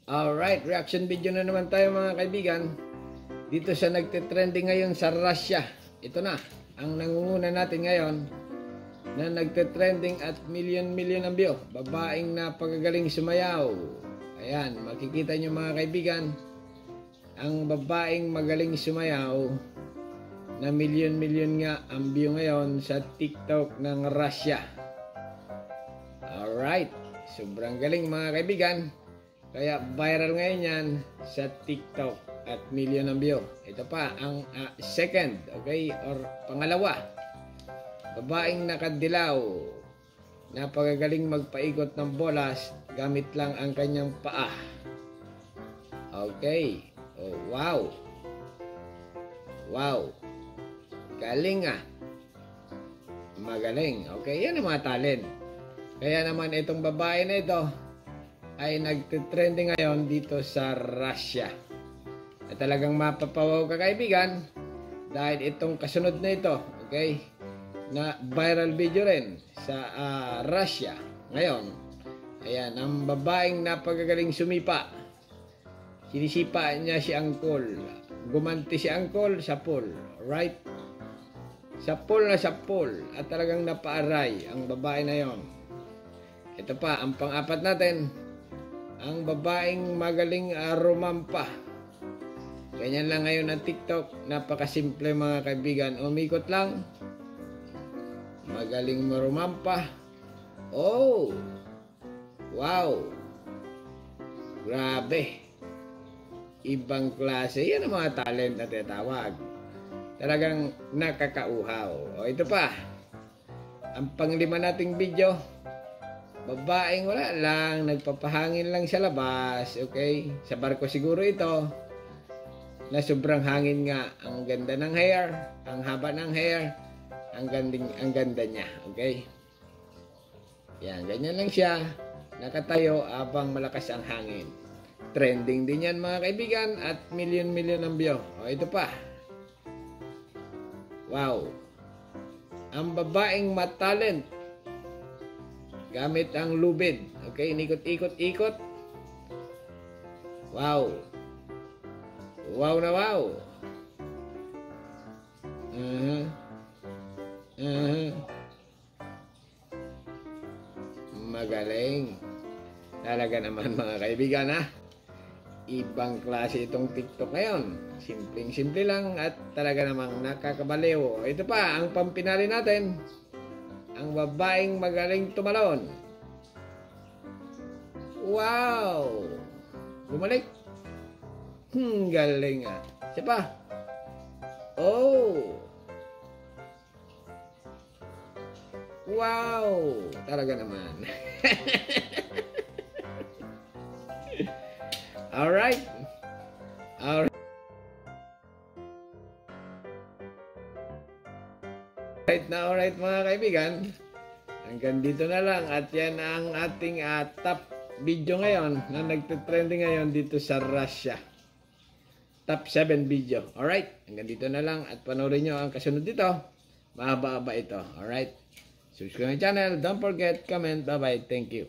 Alright, reaction video na naman tayo mga kaibigan. Dito sa nagte-trending ngayon sa Russia. Ito na, ang nangunguna natin ngayon na nagte-trending at million ang view. Babaeng napakagaling sumayaw. Ayan, makikita nyo mga kaibigan. Ang babaeng magaling sumayaw na million nga ang view ngayon sa TikTok ng Russia. Alright, sobrang galing mga kaibigan. Kaya viral ngayon yan sa TikTok at million ang view. Ito pa ang second, okay, or pangalawa. Babaeng nakadilaw, napakagaling magpaikot ng bolas gamit lang ang kanyang paa. Okay, oh, wow. Wow. Galing ah. Magaling. Okay, yan ang mga talent. Kaya naman itong babae na ito ay nagtitrending ngayon dito sa Russia. At talagang mapapawaw ka kaibigan dahil itong kasunod na ito, okay, na viral video rin sa Russia ngayon. Ayan, ang babaeng napagagaling sumipa. Sinisipa niya si Angkol. Gumanti si Angkol sa pool, right? Sa pool na sa pool at talagang napaaray ang babae na yon. Ito pa, ang pang-apat natin, ang babaeng magaling rumampa. Ganyan lang ngayon ang TikTok. Napakasimple mga kaibigan. Umikot lang. Magaling rumampa. Oh! Wow! Grabe! Ibang klase. Yan ang mga talent na tinatawag. Talagang nakakauhaw. O ito pa. Ang panglima nating video. Babaeng wala lang, nagpapahangin lang sa labas, okay? Sa barko siguro ito, na sobrang hangin nga. Ang ganda ng hair, ang haba ng hair, ang ganda niya, okay? Yan, ganyan lang siya, nakatayo habang malakas ang hangin. Trending din yan mga kaibigan at million ang view. O ito pa. Wow. Ang babaeng matalent gamit ang lubid. Okay, inikot-ikot. Wow. Wow na wow. Magaling. Talaga naman mga kaibigan ha. Ibang klase itong TikTok ngayon. Simpleng-simple lang at talaga namang nakakabaliw. Ito pa, ang pampinali natin. Ang babaeng magaling tumalon. Wow! Bumalik. Galing ah. Siya pa. Oh! Wow! Talaga naman. Alright. Alright. Alright mga kaibigan, hanggang dito na lang at yan ang ating top video ngayon na nagtitrending ngayon dito sa Russia. Top 7 video. Alright, hanggang dito na lang at panoorin nyo ang kasunod dito. Mahaba-haba ito. Alright, subscribe my channel, don't forget, comment, bye bye, thank you.